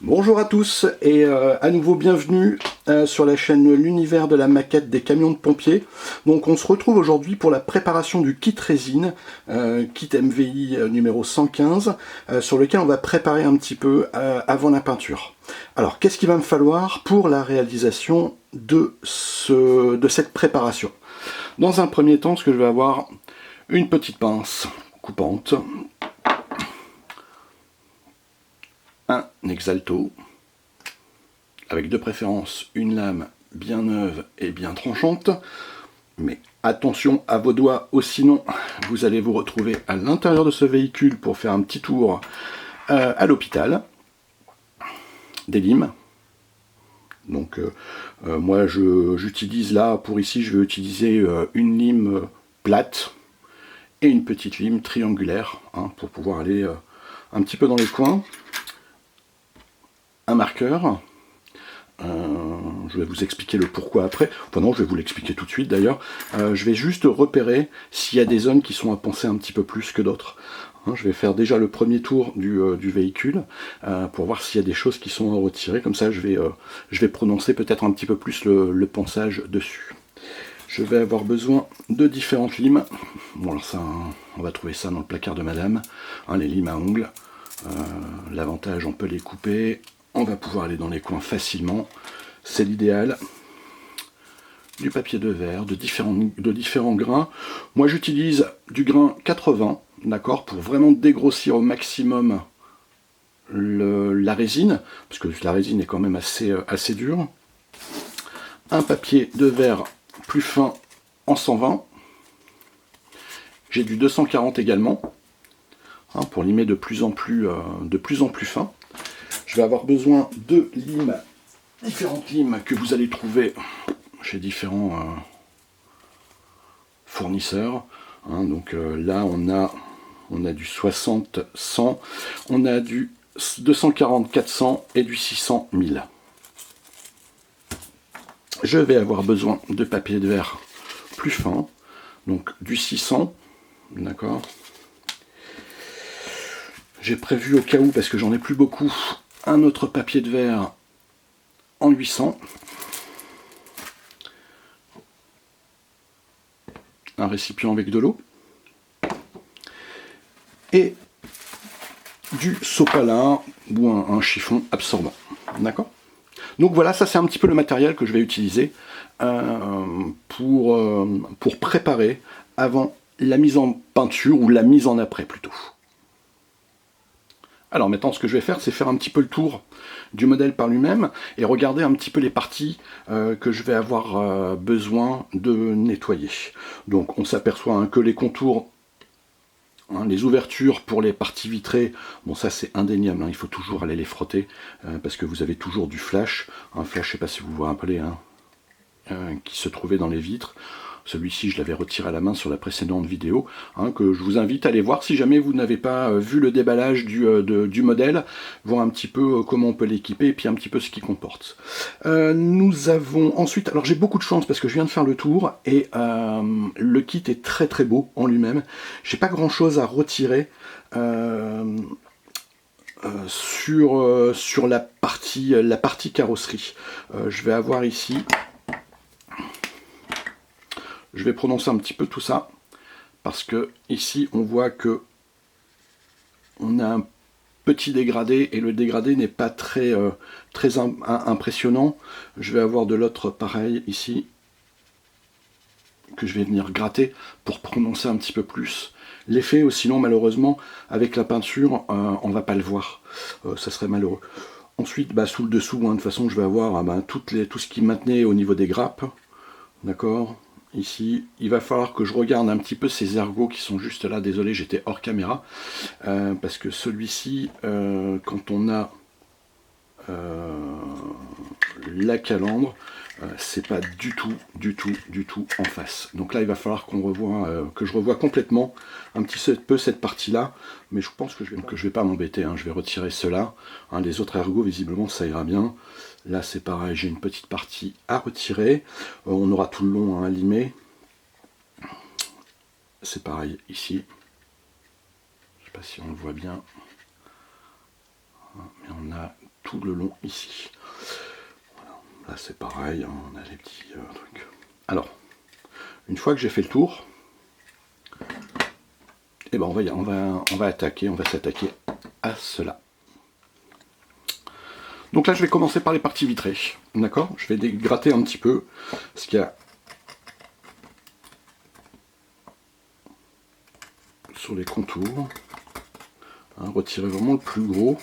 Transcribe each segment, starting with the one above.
Bonjour à tous et à nouveau bienvenue sur la chaîne L'Univers de la maquette des camions de pompiers. Donc on se retrouve aujourd'hui pour la préparation du kit résine, kit MVI numéro 115, sur lequel on va préparer un petit peu avant la peinture. Alors qu'est-ce qu'il va me falloir pour la réalisation de cette préparation? Dans un premier temps, ce que je vais avoir, une petite pince coupante, un Exalto, avec de préférence une lame bien neuve et bien tranchante, mais attention à vos doigts, ou sinon vous allez vous retrouver à l'intérieur de ce véhicule pour faire un petit tour à l'hôpital. Des limes. Donc moi j'utilise là, pour ici je vais utiliser une lime plate et une petite lime triangulaire pour pouvoir aller un petit peu dans les coins. Un marqueur. Je vais vous expliquer le pourquoi après. Enfin non, je vais vous l'expliquer tout de suite d'ailleurs. Je vais juste repérer s'il y a des zones qui sont à penser un petit peu plus que d'autres. Je vais faire déjà le premier tour du véhicule pour voir s'il y a des choses qui sont à retirer. Comme ça, je vais prononcer peut-être un petit peu plus le ponçage dessus. Je vais avoir besoin de différentes limes. Bon, alors ça, on va trouver ça dans le placard de madame. Les limes à ongles. L'avantage, on peut les couper. On va pouvoir aller dans les coins facilement. C'est l'idéal. Du papier de verre, de différents grains. Moi, j'utilise du grain 80, d'accord, pour vraiment dégrossir au maximum la résine, parce que la résine est quand même assez dure. Un papier de verre plus fin en 120. J'ai du 240 également, pour limer de plus en plus fin. Je vais avoir besoin de limes, différentes limes que vous allez trouver chez différents fournisseurs. Donc là on a du 60, 100, on a du 240, 400 et du 600, 1000. Je vais avoir besoin de papier de verre plus fin, donc du 600, d'accord. J'ai prévu au cas où, parce que j'en ai plus beaucoup, un autre papier de verre en 800. Un récipient avec de l'eau. Et du sopalin ou un chiffon absorbant. D'accord ? Donc voilà, ça c'est un petit peu le matériel que je vais utiliser pour préparer avant la mise en peinture ou la mise en après plutôt. Alors maintenant, ce que je vais faire, c'est faire un petit peu le tour du modèle par lui-même et regarder un petit peu les parties que je vais avoir besoin de nettoyer. Donc on s'aperçoit que les contours, les ouvertures pour les parties vitrées, bon ça c'est indéniable, il faut toujours aller les frotter parce que vous avez toujours du flash. Un flash, je ne sais pas si vous vous rappelez, qui se trouvait dans les vitres. Celui-ci, je l'avais retiré à la main sur la précédente vidéo, que je vous invite à aller voir si jamais vous n'avez pas vu le déballage du modèle, voir un petit peu comment on peut l'équiper et puis un petit peu ce qu'il comporte. Nous avons ensuite, alors j'ai beaucoup de chance parce que je viens de faire le tour et le kit est très très beau en lui-même. J'ai pas grand chose à retirer sur la partie carrosserie. Je vais avoir ici. Je vais prononcer un petit peu tout ça, parce que ici on voit que on a un petit dégradé, et le dégradé n'est pas très impressionnant. Je vais avoir de l'autre pareil ici, que je vais venir gratter pour prononcer un petit peu plus l'effet, ou sinon malheureusement avec la peinture on va pas le voir, ça serait malheureux. Ensuite sous le dessous, de toute façon je vais avoir tout ce qui maintenait au niveau des grappes, d'accord. Ici, il va falloir que je regarde un petit peu ces ergots qui sont juste là. Désolé, j'étais hors caméra. Parce que celui-ci, quand on a la calandre, c'est pas du tout en face. Donc là, il va falloir que je revoie complètement un petit peu cette partie-là. Mais je pense que je vais pas m'embêter. Je vais retirer cela. Les autres ergots, visiblement, ça ira bien. Là c'est pareil, j'ai une petite partie à retirer. On aura tout le long à limer. C'est pareil ici. Je ne sais pas si on le voit bien. Mais on a tout le long ici. Voilà. Là c'est pareil, hein, on a les petits trucs. Alors, une fois que j'ai fait le tour, eh ben on va s'attaquer à cela. Donc là je vais commencer par les parties vitrées, d'accord? Je vais dégratter un petit peu ce qu'il y a sur les contours, hein, retirer vraiment le plus gros.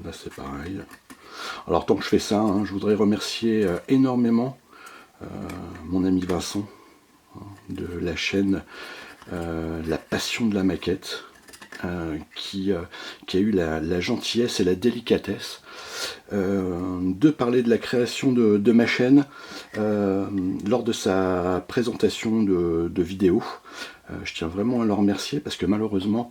Là c'est pareil. Alors tant que je fais ça, hein, je voudrais remercier énormément mon ami Vincent, hein, de la chaîne La Passion de la Maquette, qui a eu la gentillesse et la délicatesse de parler de la création de ma chaîne lors de sa présentation de vidéo. Je tiens vraiment à le remercier parce que malheureusement,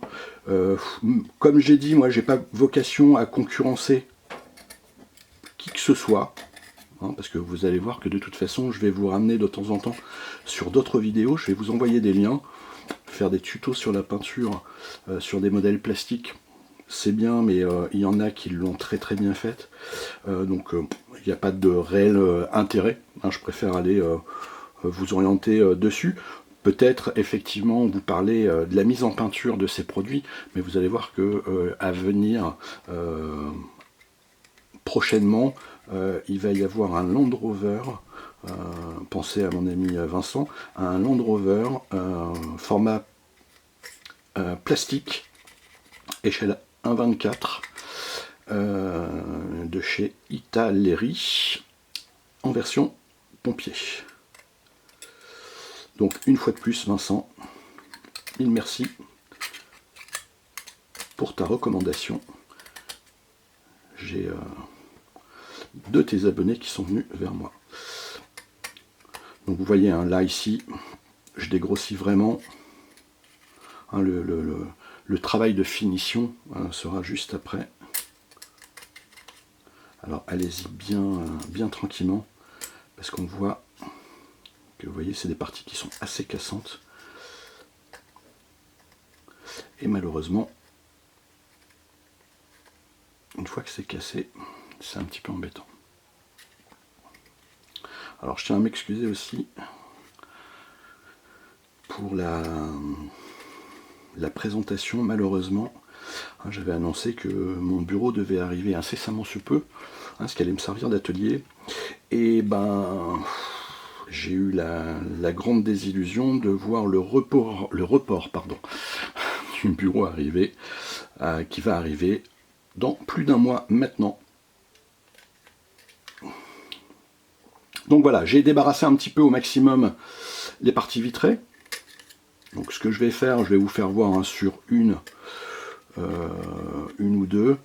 comme j'ai dit, moi j'ai pas vocation à concurrencer qui que ce soit, hein, parce que vous allez voir que de toute façon je vais vous ramener de temps en temps sur d'autres vidéos, je vais vous envoyer des liens, faire des tutos sur la peinture, sur des modèles plastiques. C'est bien, mais il y en a qui l'ont très très bien faite, donc il n'y a pas de réel intérêt, hein, je préfère aller vous orienter dessus. Peut-être effectivement vous parler de la mise en peinture de ces produits, mais vous allez voir que à venir prochainement, il va y avoir un Land Rover, pensez à mon ami Vincent, un Land Rover format plastique, échelle 1,24 de chez Italeri, en version pompier. Donc une fois de plus Vincent, mille merci pour ta recommandation. J'ai de tes abonnés qui sont venus vers moi. Donc vous voyez, hein, là ici, je dégrossis vraiment. Hein, le travail de finition sera juste après. Alors allez-y bien tranquillement, parce qu'on voit que vous voyez, c'est des parties qui sont assez cassantes. Et malheureusement, une fois que c'est cassé, c'est un petit peu embêtant. Alors je tiens à m'excuser aussi pour la présentation. Malheureusement, hein, j'avais annoncé que mon bureau devait arriver incessamment sous peu, hein, ce qui allait me servir d'atelier. Et ben, j'ai eu la grande désillusion de voir le report du bureau arriver, qui va arriver dans plus d'un mois maintenant. Donc voilà, j'ai débarrassé un petit peu au maximum les parties vitrées. Donc ce que je vais faire, je vais vous faire voir, hein, sur une ou deux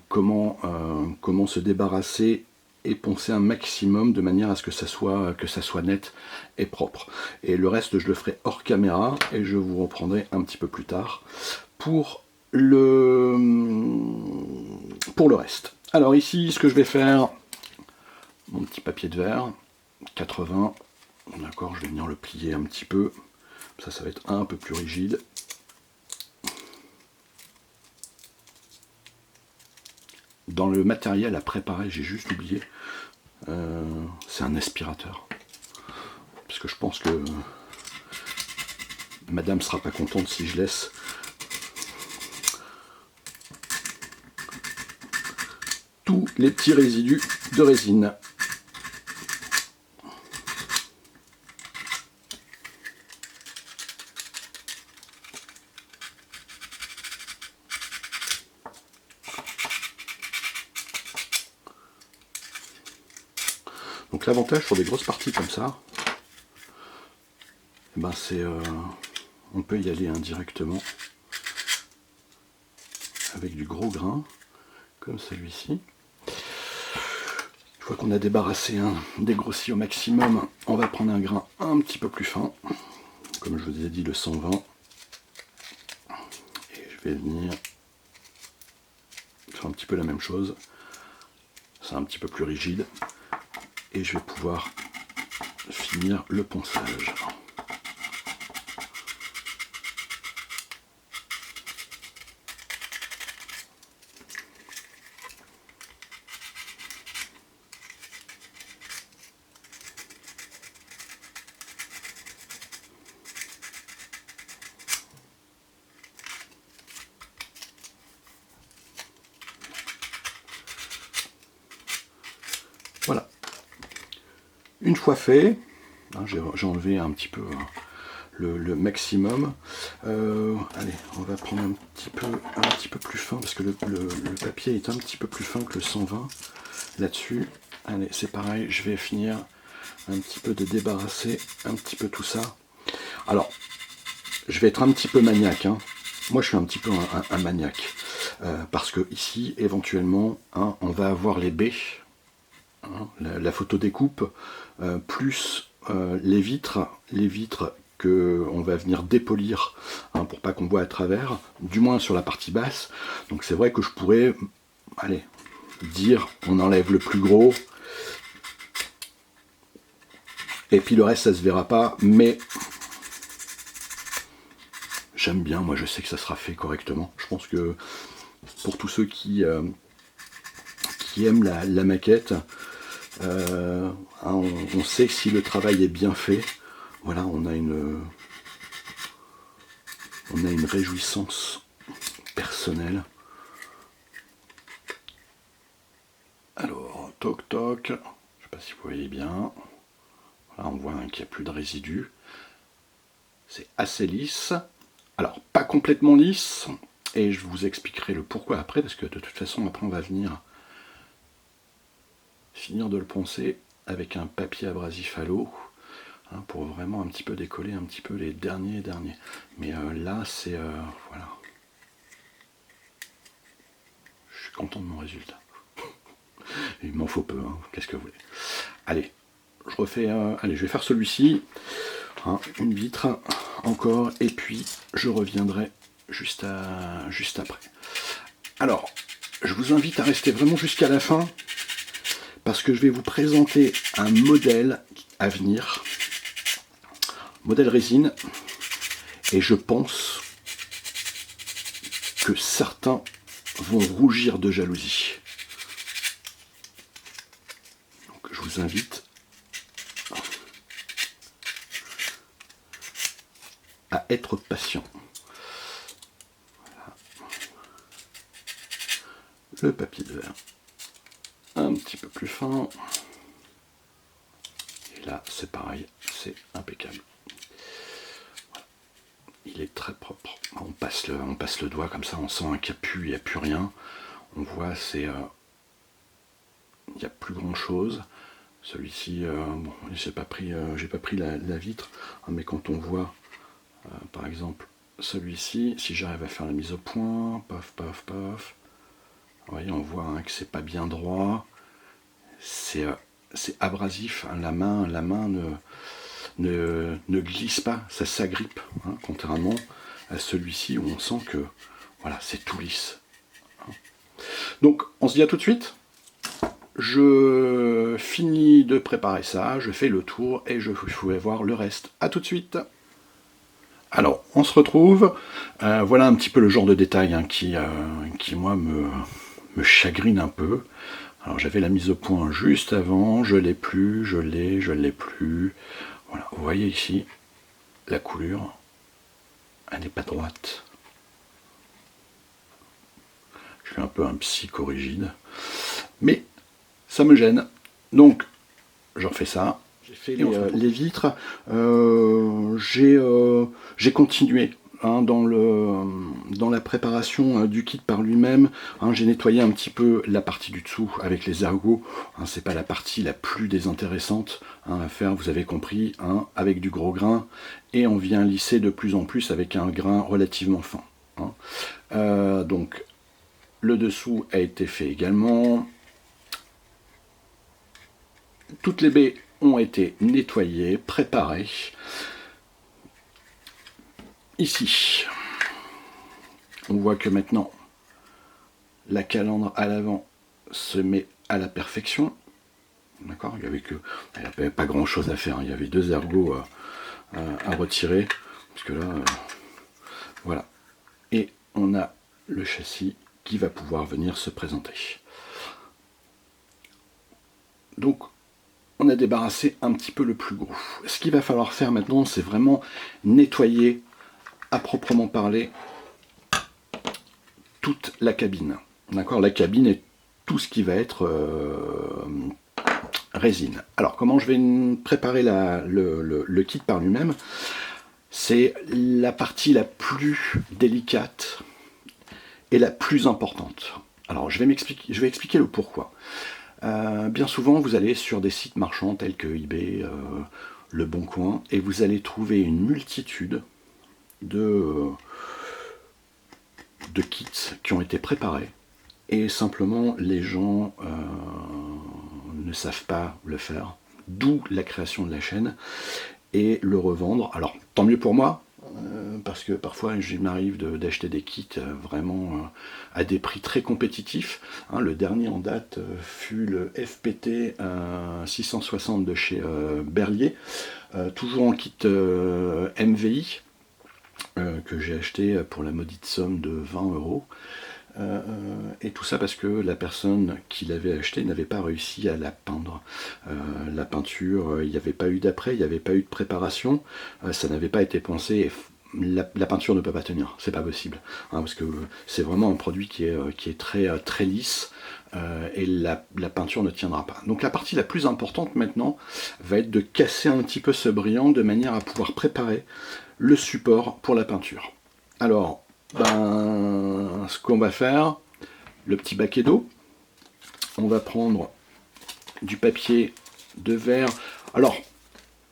comment se débarrasser et poncer un maximum de manière à ce que ça soit net et propre. Et le reste, je le ferai hors caméra et je vous reprendrai un petit peu plus tard pour le reste. Alors ici, ce que je vais faire, mon petit papier de verre 80, d'accord, je vais venir le plier un petit peu, ça va être un peu plus rigide. Dans le matériel à préparer, j'ai juste oublié, c'est un aspirateur, parce que je pense que madame sera pas contente si je laisse tous les petits résidus de résine. Donc l'avantage sur des grosses parties comme ça, eh ben c'est on peut y aller indirectement avec du gros grain comme celui-ci. Une fois qu'on a débarrassé, dégrossi au maximum, on va prendre un grain un petit peu plus fin, comme je vous ai dit, le 120, et je vais venir faire un petit peu la même chose. C'est un petit peu plus rigide et je vais pouvoir finir le ponçage. Voilà. Une fois fait, hein, j'ai enlevé un petit peu le maximum. Allez, on va prendre un petit peu plus fin parce que le papier est un petit peu plus fin que le 120 là-dessus. Allez, c'est pareil, je vais finir un petit peu de débarrasser un petit peu tout ça. Alors, je vais être un petit peu maniaque, hein. Moi, je suis un petit peu un maniaque. Parce que ici, éventuellement, hein, on va avoir les baies, hein, la photo découpe, plus les vitres que on va venir dépolir, hein, pour pas qu'on voit à travers, du moins sur la partie basse. Donc c'est vrai que je pourrais, allez, dire on enlève le plus gros, et puis le reste ça se verra pas, mais j'aime bien, moi je sais que ça sera fait correctement. Je pense que pour tous ceux qui aiment la maquette, hein, on sait que si le travail est bien fait, voilà, on a une réjouissance personnelle. Alors, toc toc, je ne sais pas si vous voyez bien. Voilà, on voit qu'il n'y a plus de résidus. C'est assez lisse. Alors, pas complètement lisse, et je vous expliquerai le pourquoi après, parce que de toute façon, après, on va finir de le poncer avec un papier abrasif à l'eau, hein, pour vraiment un petit peu décoller un petit peu les derniers. Mais là, c'est... voilà. Je suis content de mon résultat. Il m'en faut peu, hein, qu'est-ce que vous voulez. Allez, je refais... allez, je vais faire celui-ci. Hein, une vitre encore, et puis je reviendrai juste après. Alors, je vous invite à rester vraiment jusqu'à la fin, parce que je vais vous présenter un modèle à venir, modèle résine, et je pense que certains vont rougir de jalousie. Donc je vous invite à être patient. Voilà. Le papier de verre un petit peu plus fin. Et là, c'est pareil, c'est impeccable. Voilà. Il est très propre. On passe le doigt comme ça, on sent qu'il n'y a plus rien. On voit, c'est... il n'y a plus grand chose. Celui-ci, bon, j'ai pas pris la vitre, hein, mais quand on voit, par exemple, celui-ci, si j'arrive à faire la mise au point, paf, paf, paf, vous voyez, on voit, hein, que c'est pas bien droit, c'est abrasif, hein, la main ne glisse pas, ça s'agrippe, hein, contrairement à celui-ci où on sent que, voilà, c'est tout lisse. Hein. Donc, on se dit à tout de suite. Je finis de préparer ça, je fais le tour et je vous fais voir le reste. A tout de suite. Alors, on se retrouve. Voilà un petit peu le genre de détail, hein, qui moi, me chagrine un peu. Alors, j'avais la mise au point juste avant, je l'ai plus, je l'ai plus. Voilà, vous voyez ici, la coulure, elle n'est pas droite. Je suis un peu un psychorigide. Mais ça me gêne. Donc, j'en fais ça. J'ai fait les vitres. J'ai continué, hein, dans la préparation du kit par lui-même. Hein, j'ai nettoyé un petit peu la partie du dessous avec les ergots. Hein, c'est pas la partie la plus désintéressante, hein, à faire, vous avez compris, hein, avec du gros grain. Et on vient lisser de plus en plus avec un grain relativement fin. Hein. Donc, le dessous a été fait également. Toutes les baies ont été nettoyées, préparées. Ici, on voit que maintenant, la calandre à l'avant se met à la perfection. D'accord, il n'y avait pas grand chose à faire, hein. Il y avait 2 ergots à retirer, puisque là, voilà. Et on a le châssis qui va pouvoir venir se présenter. Donc, on a débarrassé un petit peu le plus gros. Ce qu'il va falloir faire maintenant, c'est vraiment nettoyer, à proprement parler, toute la cabine. D'accord, la cabine est tout ce qui va être résine. Alors, comment je vais préparer le kit par lui-même? C'est la partie la plus délicate et la plus importante. Alors, je vais expliquer le pourquoi. Bien souvent, vous allez sur des sites marchands tels que eBay, Le Bon Coin, et vous allez trouver une multitude de kits qui ont été préparés, et simplement les gens ne savent pas le faire, d'où la création de la chaîne, et le revendre. Alors, tant mieux pour moi, parce que parfois il m'arrive d'acheter des kits vraiment à des prix très compétitifs. Hein, le dernier en date fut le FPT 660 de chez Berlier, toujours en kit MVI, que j'ai acheté pour la maudite somme de 20 €. Et tout ça parce que la personne qui l'avait acheté n'avait pas réussi à la peindre. La peinture, il n'y avait pas eu d'après, il n'y avait pas eu de préparation, ça n'avait pas été pensé. Et la peinture ne peut pas tenir, c'est pas possible, hein, parce que c'est vraiment un produit qui est très lisse, et la peinture ne tiendra pas. Donc la partie la plus importante maintenant va être de casser un petit peu ce brillant de manière à pouvoir préparer le support pour la peinture. Alors, ce qu'on va faire, le petit baquet d'eau, on va prendre du papier de verre, alors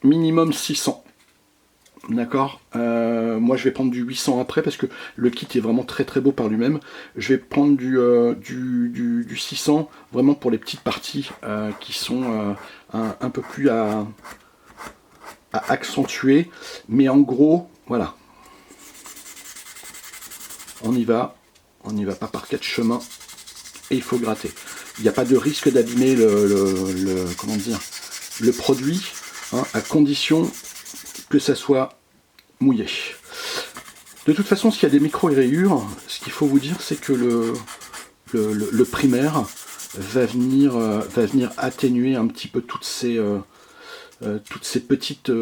minimum 600, d'accord, moi je vais prendre du 800 après parce que le kit est vraiment très beau par lui-même. Je vais prendre du 600 vraiment pour les petites parties qui sont un peu plus à accentuer, mais en gros, voilà. On y va pas par 4 chemins, et il faut gratter. Il n'y a pas de risque d'abîmer comment dire, le produit, hein, à condition que ça soit mouillé. De toute façon, s'il y a des micro-rayures, ce qu'il faut vous dire, c'est que le primaire va venir atténuer un petit peu toutes ces petites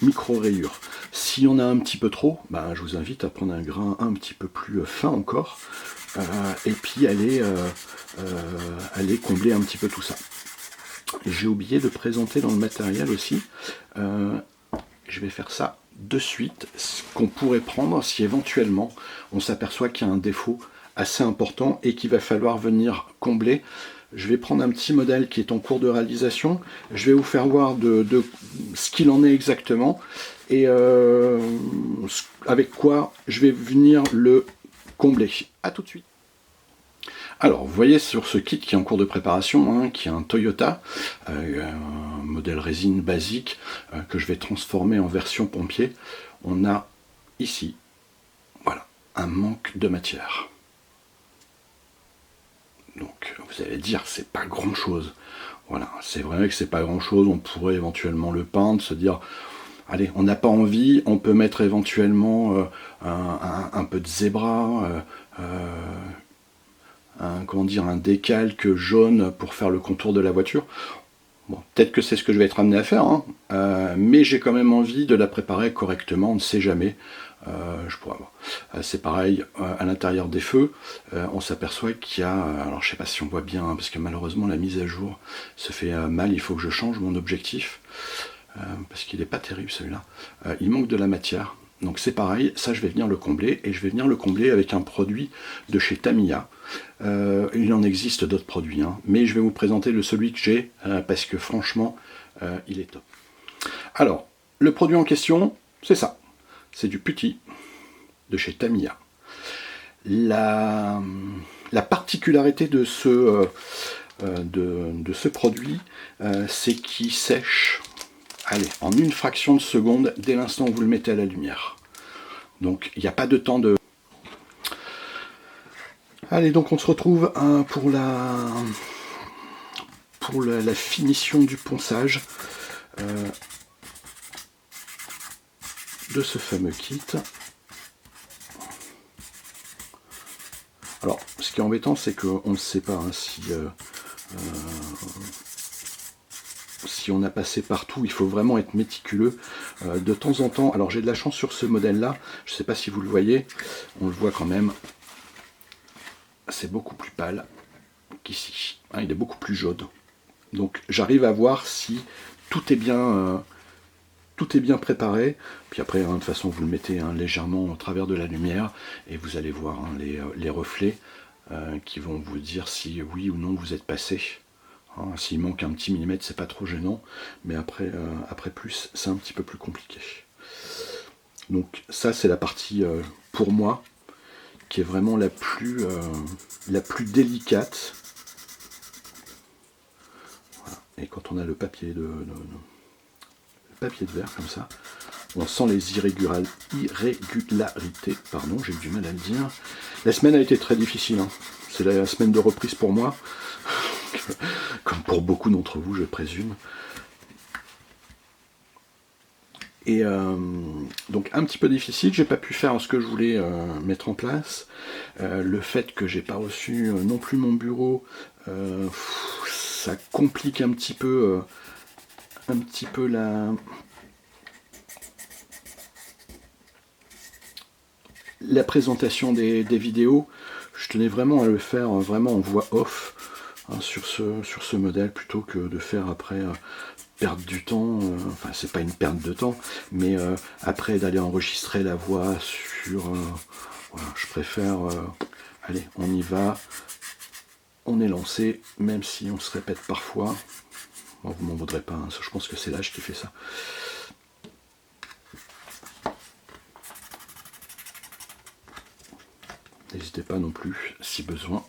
micro-rayures. Si on a un petit peu trop, je vous invite à prendre un grain un petit peu plus fin encore, et puis aller combler un petit peu tout ça. J'ai oublié de présenter dans le matériel aussi, je vais faire ça de suite, ce qu'on pourrait prendre si éventuellement on s'aperçoit qu'il y a un défaut assez important et qu'il va falloir venir combler. Je vais prendre un petit modèle qui est en cours de réalisation, je vais vous faire voir de ce qu'il en est exactement, et avec quoi je vais venir le combler. A tout de suite. Alors, vous voyez sur ce kit qui est en cours de préparation, hein, qui est un Toyota, un modèle résine basique, que je vais transformer en version pompier, on a ici, voilà, un manque de matière. Donc, vous allez dire, c'est pas grand chose. Voilà, c'est vrai que c'est pas grand chose, on pourrait éventuellement le peindre, se dire, allez, on n'a pas envie, on peut mettre éventuellement un peu de zébra, un décalque jaune pour faire le contour de la voiture. Bon, peut-être que c'est ce que je vais être amené à faire, hein, mais j'ai quand même envie de la préparer correctement, on ne sait jamais. Je pourrais avoir. C'est pareil à l'intérieur des feux, on s'aperçoit qu'il y a, alors je sais pas si on voit bien, hein, parce que malheureusement la mise à jour se fait mal, il faut que je change mon objectif, parce qu'il n'est pas terrible celui-là. Il manque de la matière, donc c'est pareil, ça je vais venir le combler, et je vais venir le combler avec un produit de chez Tamiya. Il en existe d'autres produits, hein, mais je vais vous présenter celui que j'ai, parce que franchement il est top. Alors, le produit en question, c'est ça. C'est du putty de chez Tamiya. La particularité de ce produit, c'est qu'il sèche, allez, en une fraction de seconde dès l'instant où vous le mettez à la lumière. Donc il n'y a pas de temps de... Allez, donc on se retrouve pour pour la finition du ponçage de ce fameux kit. Alors, ce qui est embêtant, c'est qu'on ne sait pas hein, si on a passé partout. Il faut vraiment être méticuleux. De temps en temps, alors j'ai de la chance sur ce modèle-là, je ne sais pas si vous le voyez, on le voit quand même, c'est beaucoup plus pâle qu'ici. Hein, il est beaucoup plus jaune. Donc j'arrive à voir si tout est bien préparé. Puis après, hein, de toute façon, vous le mettez hein, légèrement au travers de la lumière et vous allez voir hein, les reflets qui vont vous dire si oui ou non vous êtes passé. Hein, s'il manque un petit millimètre, c'est pas trop gênant, mais après plus, c'est un petit peu plus compliqué. Donc ça, c'est la partie pour moi qui est vraiment la plus délicate. Voilà. Et quand on a le papier de verre comme ça, on sent les irrégularités. Pardon, j'ai eu du mal à le dire. La semaine a été très difficile. Hein. C'est la semaine de reprise pour moi. Comme pour beaucoup d'entre vous, je présume. Et donc un petit peu difficile, j'ai pas pu faire ce que je voulais mettre en place. Le fait que j'ai pas reçu non plus mon bureau, ça complique un petit peu la présentation des vidéos. Je tenais vraiment à le faire vraiment en voix off hein, sur ce modèle plutôt que de faire après perdre du temps, enfin c'est pas une perte de temps, mais après d'aller enregistrer la voix sur... voilà, je préfère... allez, on y va, on est lancé, même si on se répète parfois. Bon, vous m'en voudrez pas, hein, je pense que c'est l'âge qui fait ça. N'hésitez pas non plus, si besoin,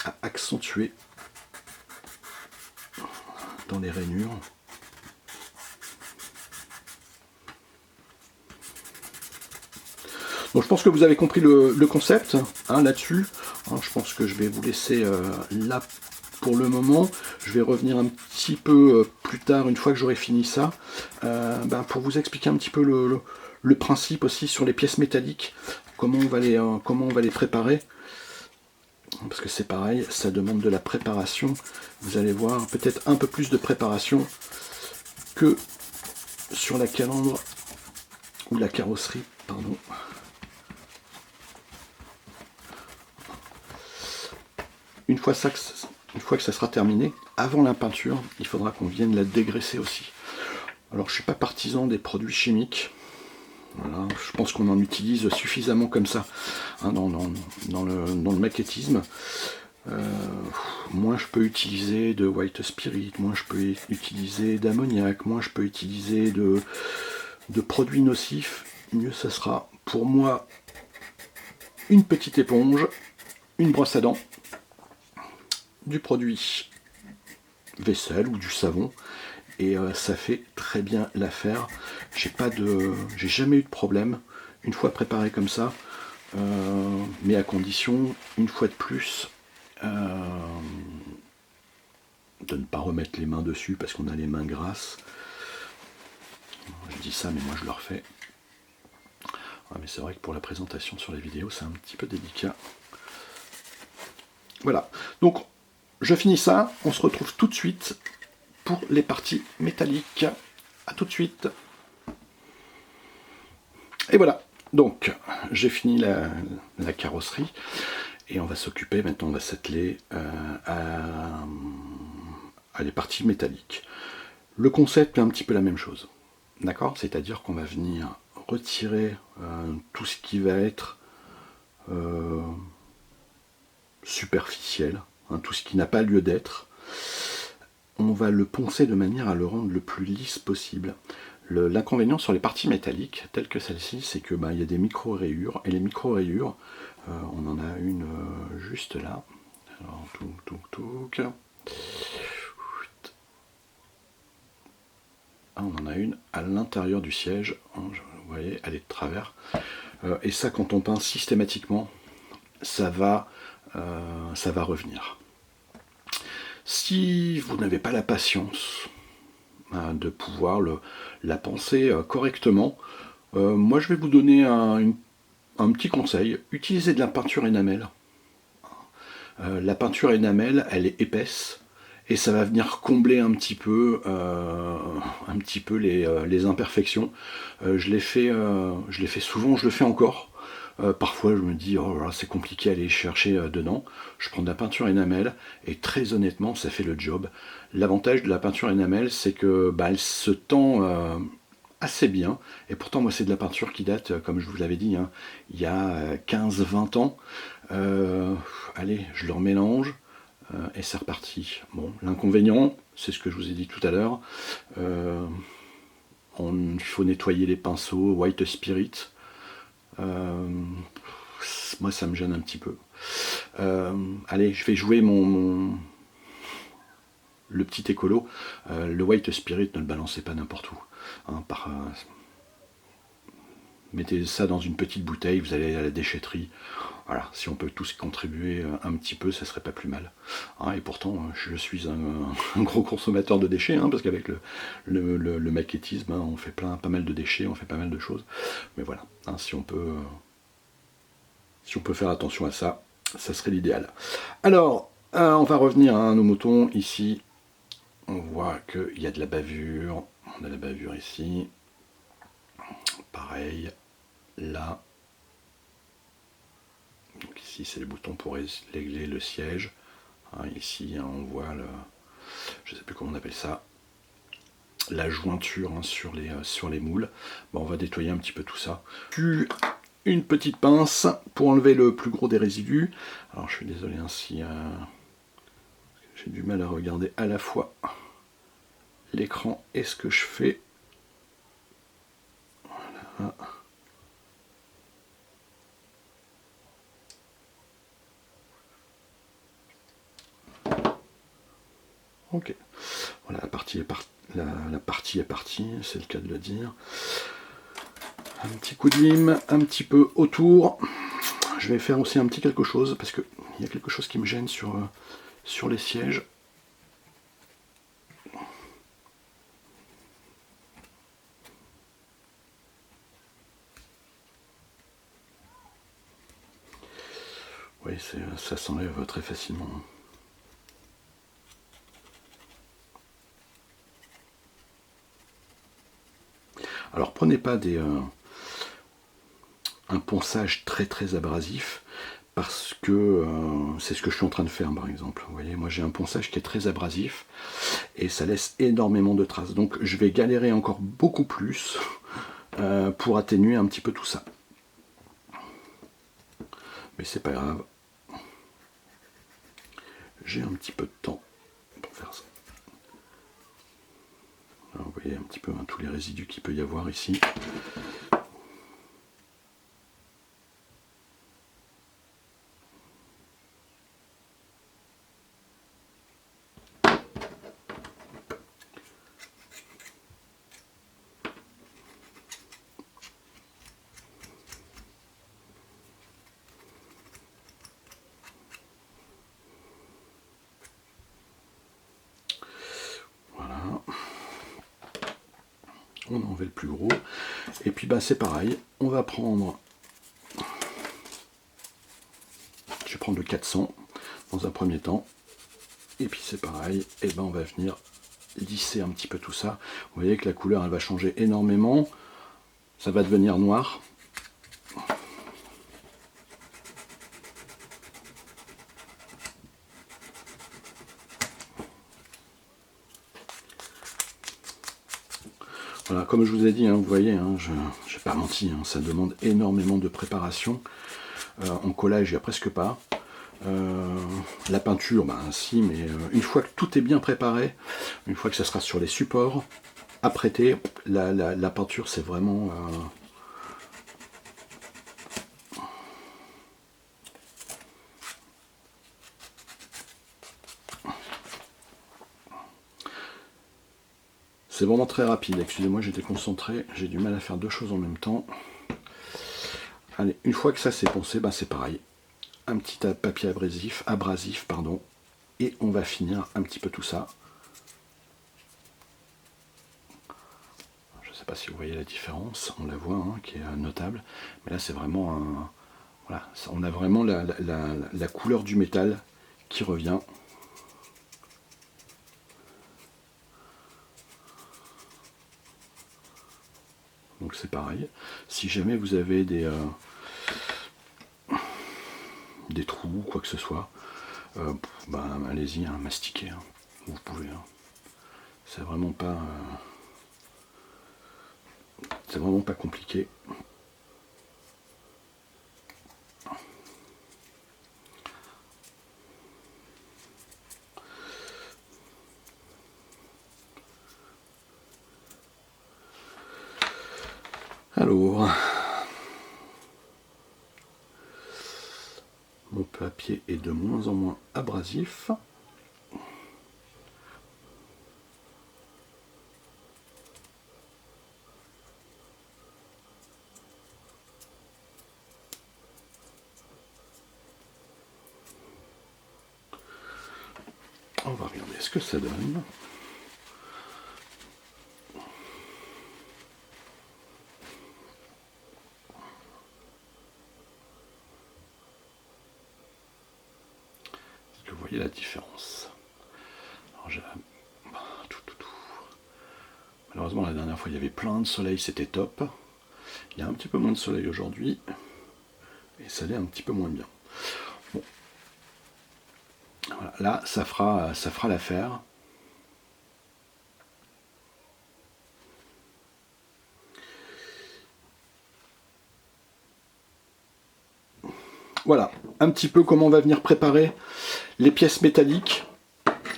à accentuer dans les rainures. Donc je pense que vous avez compris le concept hein, là-dessus. Hein, je pense que je vais vous laisser là pour le moment. Je vais revenir un petit peu plus tard, une fois que j'aurai fini ça, pour vous expliquer un petit peu le principe aussi sur les pièces métalliques, comment on va les préparer. Parce que c'est pareil, ça demande de la préparation. Vous allez voir peut-être un peu plus de préparation que sur la calandre ou la carrosserie, pardon. Une fois que ça sera terminé, avant la peinture, il faudra qu'on vienne la dégraisser aussi. Alors je suis pas partisan des produits chimiques. Voilà, je pense qu'on en utilise suffisamment comme ça hein, dans le maquettisme. Moins je peux utiliser de white spirit, moins je peux utiliser d'ammoniac, moins je peux utiliser de produits nocifs, mieux ça sera. Pour moi, une petite éponge, une brosse à dents, du produit vaisselle ou du savon, et ça fait très bien l'affaire. J'ai jamais eu de problème une fois préparé comme ça, mais à condition, une fois de plus, de ne pas remettre les mains dessus parce qu'on a les mains grasses. Je dis ça, mais moi je le refais. Ouais, mais c'est vrai que pour la présentation sur les vidéos, c'est un petit peu délicat. Voilà, donc je finis ça, on se retrouve tout de suite pour les parties métalliques. A tout de suite. Et voilà, donc j'ai fini la carrosserie et on va s'occuper, maintenant on va s'atteler à les parties métalliques. Le concept est un petit peu la même chose, d'accord? C'est-à-dire qu'on va venir retirer tout ce qui va être superficiel, hein, tout ce qui n'a pas lieu d'être. On va le poncer de manière à le rendre le plus lisse possible. L'inconvénient sur les parties métalliques, telles que celle-ci, c'est que il y a des micro-rayures, et les micro-rayures, on en a une juste là. Alors, on en a une à l'intérieur du siège, vous voyez, elle est de travers. Et ça, quand on peint systématiquement, ça va revenir. Si vous n'avez pas la patience de pouvoir la penser correctement, moi je vais vous donner un petit conseil. Utilisez de la peinture énamel. La peinture énamel, elle est épaisse et ça va venir combler un petit peu les imperfections. Je l'ai fait souvent, je le fais encore. Parfois je me dis oh là là, c'est compliqué à aller chercher dedans. Je prends de la peinture énamel et très honnêtement ça fait le job. L'avantage de la peinture énamel c'est que elle se tend assez bien. Et pourtant, moi, c'est de la peinture qui date, comme je vous l'avais dit, hein, il y a 15-20 ans. Allez, je le remélange et c'est reparti. Bon, l'inconvénient, c'est ce que je vous ai dit tout à l'heure. Il faut nettoyer les pinceaux White Spirit. Moi, ça me gêne un petit peu. Allez, je vais jouer le petit écolo. Le White Spirit, ne le balancez pas n'importe où. Hein, mettez ça dans une petite bouteille, vous allez à la déchetterie. Voilà, si on peut tous contribuer un petit peu, ça serait pas plus mal. Hein, et pourtant, je suis un gros consommateur de déchets, hein, parce qu'avec le maquettisme, hein, on fait pas mal de déchets, on fait pas mal de choses. Mais voilà, hein, si on peut faire attention à ça, ça serait l'idéal. Alors, on va revenir à nos moutons ici. On voit qu'il y a de la bavure. On a la bavure ici. Pareil, là. Donc ici, c'est les boutons pour régler le siège. Hein, ici, hein, on voit je ne sais plus comment on appelle ça, la jointure hein, sur les moules. Bon, on va nettoyer un petit peu tout ça. Puis, une petite pince pour enlever le plus gros des résidus. Alors, je suis désolé hein, si j'ai du mal à regarder à la fois l'écran et ce que je fais. Voilà. Ok, voilà, la partie est partie, c'est le cas de le dire. Un petit coup de lime, un petit peu autour. Je vais faire aussi un petit quelque chose, parce qu'il y a quelque chose qui me gêne sur les sièges. Oui, ça s'enlève très facilement. Alors prenez pas un ponçage très abrasif, parce que c'est ce que je suis en train de faire par exemple. Vous voyez, moi j'ai un ponçage qui est très abrasif et ça laisse énormément de traces. Donc je vais galérer encore beaucoup plus pour atténuer un petit peu tout ça. Mais c'est pas grave. J'ai un petit peu de temps pour faire ça. Alors, vous voyez un petit peu hein, tous les résidus qu'il peut y avoir ici. On en enlève le plus gros. Et puis c'est pareil, on va prendre. Je vais prendre le 400 dans un premier temps. Et puis c'est pareil, et on va venir lisser un petit peu tout ça. Vous voyez que la couleur elle va changer énormément. Ça va devenir noir. Voilà, comme je vous ai dit, hein, vous voyez, hein, je n'ai pas menti, hein, ça demande énormément de préparation. En collage, il n'y a presque pas. La peinture, si, mais une fois que tout est bien préparé, une fois que ça sera sur les supports, à prêter, la peinture, c'est vraiment... C'est vraiment très rapide. Excusez-moi, j'étais concentré. J'ai du mal à faire deux choses en même temps. Allez, une fois que ça c'est poncé, c'est pareil. Un petit papier abrasif, pardon. et on va finir un petit peu tout ça. Je ne sais pas si vous voyez la différence, on la voit, hein, qui est notable, mais là c'est vraiment un... Voilà, on a vraiment la couleur du métal qui revient. Donc c'est pareil. Si jamais vous avez des trous, quoi que ce soit, ben, allez-y, hein, mastiquez. Hein. Vous pouvez. Hein. C'est vraiment pas compliqué. Alors, mon papier est de moins en moins abrasif. On va regarder ce que ça donne. Vous voyez la différence. Alors, malheureusement, la dernière fois, il y avait plein de soleil, c'était top. Il y a un petit peu moins de soleil aujourd'hui, et ça l'est un petit peu moins bien. Bon. Voilà, là, ça fera l'affaire. Voilà, un petit peu comment on va venir préparer les pièces métalliques,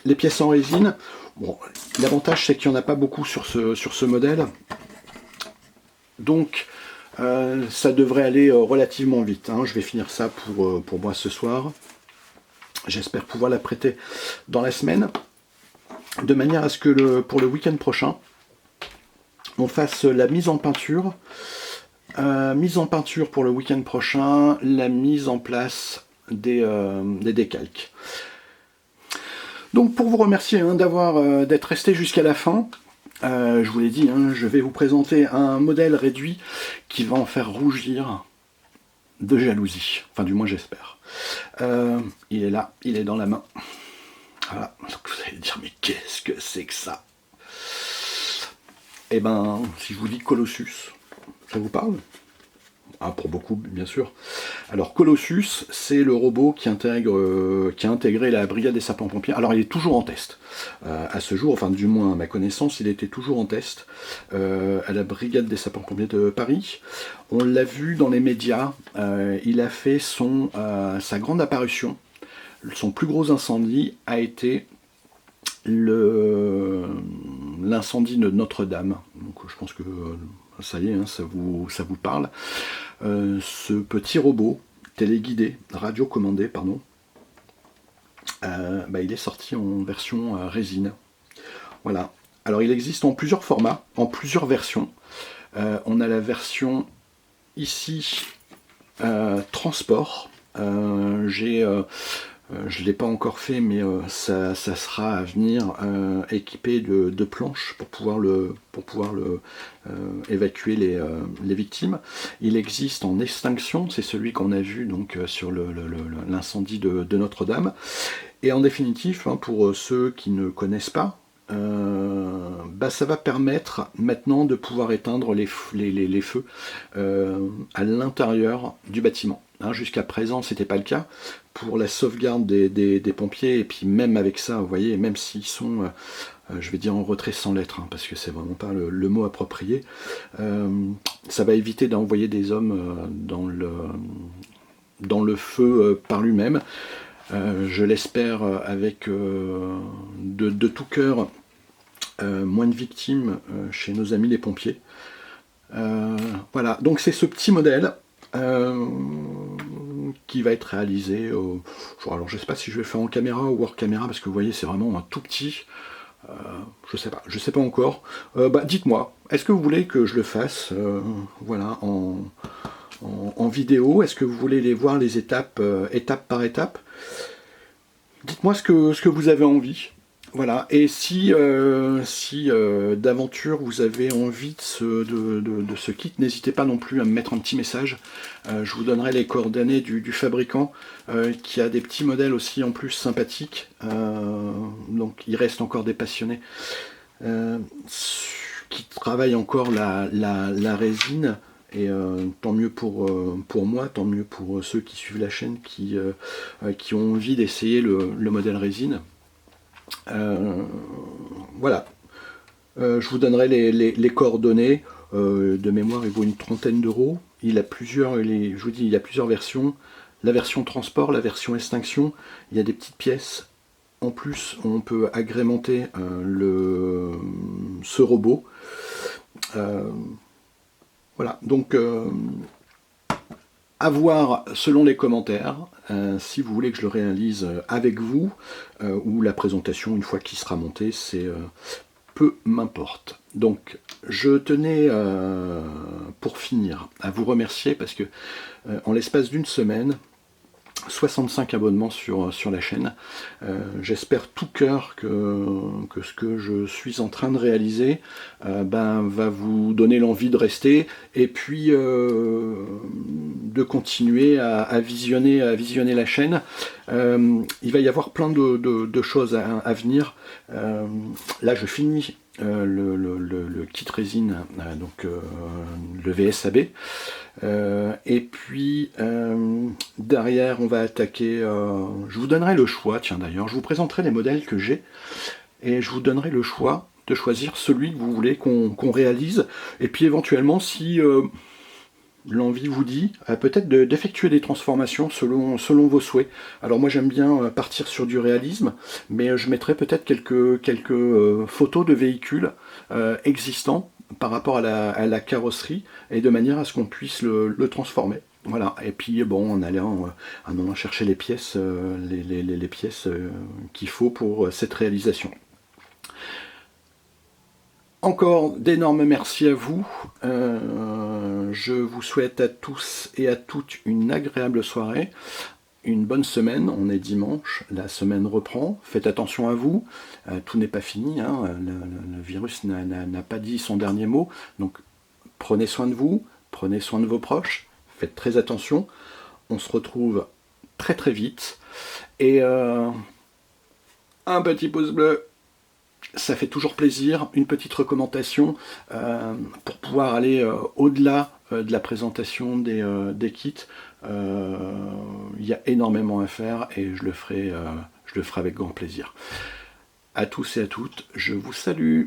les pièces en résine. Bon, l'avantage c'est qu'il n'y en a pas beaucoup sur ce modèle. Donc ça devrait aller relativement vite. Hein. Je vais finir ça pour moi ce soir. J'espère pouvoir la prêter dans la semaine. De manière à ce que pour le week-end prochain, on fasse la mise en peinture. Mise en peinture pour le week-end prochain, la mise en place des décalques. Donc pour vous remercier hein, d'être resté jusqu'à la fin, je vous l'ai dit, hein, je vais vous présenter un modèle réduit qui va en faire rougir de jalousie. Enfin du moins j'espère. Il est là, il est dans la main. Voilà, donc vous allez dire mais qu'est-ce que c'est que ça? Eh ben, si je vous dis Colossus, ça vous parle? Ah, pour beaucoup, bien sûr. Alors, Colossus, c'est le robot qui a intégré la brigade des sapeurs-pompiers. Alors, il est toujours en test. À ce jour, enfin, du moins, à ma connaissance, il était toujours en test à la brigade des sapeurs-pompiers de Paris. On l'a vu dans les médias. Il a fait sa grande apparition. Son plus gros incendie a été l'incendie de Notre-Dame. Donc, je pense que ça y est, hein, ça vous parle. Ce petit robot téléguidé, radiocommandé, pardon, il est sorti en version résine. Voilà. Alors il existe en plusieurs formats, en plusieurs versions. On a la version ici transport. Je ne l'ai pas encore fait, mais ça sera à venir équipé de planches pour pouvoir évacuer les victimes. Il existe en extinction, c'est celui qu'on a vu donc sur l'incendie de Notre-Dame. Et en définitive, hein, pour ceux qui ne connaissent pas, ça va permettre maintenant de pouvoir éteindre les feux à l'intérieur du bâtiment. Hein, jusqu'à présent, c'était pas le cas. Pour la sauvegarde des pompiers, et puis même avec ça, vous voyez, même s'ils sont, je vais dire en retrait sans lettres, hein, parce que c'est vraiment pas le mot approprié, ça va éviter d'envoyer des hommes dans le feu par lui-même. Je l'espère avec de tout cœur moins de victimes chez nos amis les pompiers. Voilà, donc c'est ce petit modèle qui va être réalisé. Alors je sais pas si je vais le faire en caméra ou hors caméra, parce que vous voyez c'est vraiment un tout petit. Je sais pas encore. Dites-moi, est-ce que vous voulez que je le fasse voilà, en vidéo? Est-ce que vous voulez les voir les étapes, étape par étape? Dites-moi ce que vous avez envie. Voilà, et si, d'aventure vous avez envie de ce kit, n'hésitez pas non plus à me mettre un petit message. Je vous donnerai les coordonnées du fabricant, qui a des petits modèles aussi en plus sympathiques. Donc il reste encore des passionnés qui travaillent encore la résine. Et tant mieux pour moi, tant mieux pour ceux qui suivent la chaîne, qui ont envie d'essayer le modèle résine. Voilà, je vous donnerai les coordonnées. De mémoire, il vaut une trentaine d'euros. Il a plusieurs, je vous dis, il y a plusieurs versions. La version transport, la version extinction. Il y a des petites pièces. En plus, on peut agrémenter ce robot. Voilà, donc à voir selon les commentaires, si vous voulez que je le réalise avec vous, ou la présentation une fois qu'il sera monté, c'est peu m'importe. Donc je tenais, pour finir, à vous remercier parce que en l'espace d'une semaine, 65 abonnements sur la chaîne. J'espère tout cœur que ce que je suis en train de réaliser va vous donner l'envie de rester et puis de continuer à visionner la chaîne. Il va y avoir plein de choses à venir. Là je finis le kit résine, donc le VSAB. Et puis derrière on va attaquer, je vous donnerai le choix, tiens d'ailleurs, je vous présenterai les modèles que j'ai et je vous donnerai le choix de choisir celui que vous voulez qu'on réalise, et puis éventuellement si l'envie vous dit, peut-être d'effectuer des transformations selon vos souhaits. Alors moi j'aime bien partir sur du réalisme, mais je mettrai peut-être quelques photos de véhicules existants par rapport à la carrosserie, et de manière à ce qu'on puisse le transformer. Voilà, et puis bon, en allant chercher les pièces, les pièces qu'il faut pour cette réalisation. Encore d'énormes merci à vous. Je vous souhaite à tous et à toutes une agréable soirée, une bonne semaine. On est dimanche, la semaine reprend. Faites attention à vous. Tout n'est pas fini, hein. Le virus n'a pas dit son dernier mot. Donc prenez soin de vous, prenez soin de vos proches. Faites très attention. On se retrouve très très vite. Et un petit pouce bleu, ça fait toujours plaisir. Une petite recommandation pour pouvoir aller au-delà de la présentation des kits. Il y a énormément à faire et je le ferai avec grand plaisir. À tous et à toutes, je vous salue.